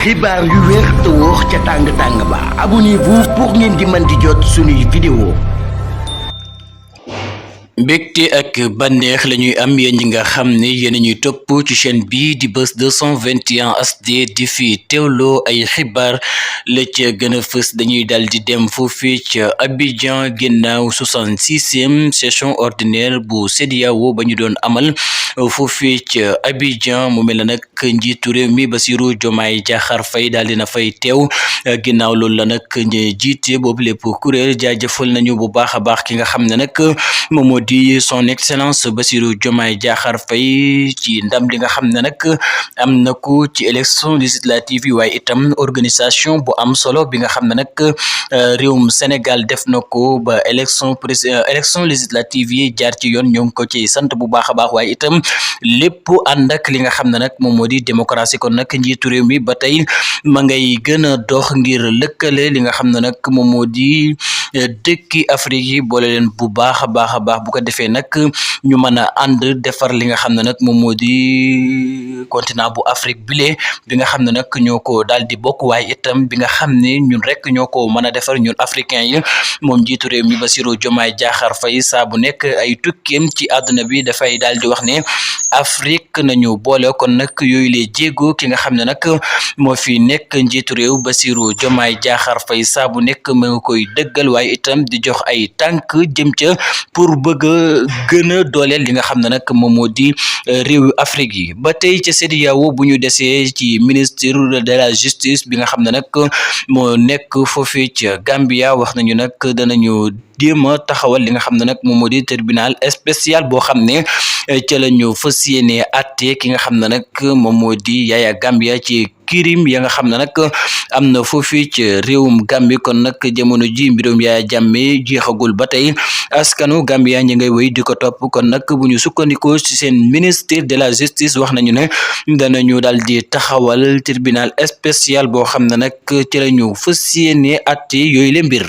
xibaar yu wér te wóor ca tàng ba abonnez-vous pour ngeen di mën di jot suñuy vidéo. mbégte ak bànneex la ñuy am yéen ñi nga xam ne yéen ñuy topp ci chaîne bi di Buzz 221 HD di fi teewloo ay xibaar la ca gën a fës dañuy dal di dem foofu ca Abidjan ginnaaw 66e session ordinaire bu CEDEAO ba ñu doon amal foofu ca Abidjan mu mel na nag njiitu réew mi Bassirou Diomaye Diakhar Faye daal dina fay teew ginnaaw loolu la nag jiite boobu lépp kuréel jaajëfal nañu bu baax a baax ki nga xam ne nag moom moo di son excellence Bassirou Diomaye Diakhar Faye ci ndam li nga xam ne nag am na ko ci élection législative yi waaye itam organisation bu am solo bi nga xam ne nag réewum Sénégal def na ko ba élection législative yi jaar ci yoon ñoo ngi ko ci sant bu baax a baax waaye itam lépp ànd ak li nga xam ne nag moom moo di démocratie kon nag njiitu réew mi ba tey ma ngay gën a dox ngir lëkkale li nga xam ne nag moom moo di dëkki Afrique yi boole leen bu baax a baax bu ko defee nag ñu mën a ànd defar li nga xam ne nag moom moo di continent bu Afrique bile bi nga xam ne nag ñoo ko daal di bokk waaye itam bi nga xam ne ñun rek ñoo ko mën a defar ñun africain yi moom njiitu réew mi Bassirou Diomaye Diakhar Faye saa bu nekk ay tukkeem ci àdduna bi dafay daal di wax ne Afrique nañu boole kon nag yooyu lee jéego ki nga xam ne nag moo fi nekk njiitu réew Bassirou Diomaye Diakhar Faye saa bu nekk ma nga koy dëggal waaye itam di jox ay tànk jëm ca pour bëgg a gën a dooleel li nga xam ne nag moom moo di réewu Afrique yi ba tey ca CEDEAO bu ñu desee ci ministre de la justice bi nga xam ne nag moo nekk foofee ca Gambia wax nañu nag danañu jéem a taxawal li nga xam ne nag moom moo di tribunal spécial boo xam ne ca la ñu fas yéene atte ki nga xam ne nag moom moo di Yaya Gambia ci kirim ya nga xam ne nag am na foofu ci réewum Gambie kon nag jamono ji mbirum Yaya Jammeh jeexagul ba tey askanu Gambia ñi ngay wéy di ko topp kon nag bu ñu sukkandikoo ci seen ministère de la justice wax nañu ne danañu daal di taxawal tribunal spécial boo xam ne nag ci la ñu fas yéene atte yooyu le mbir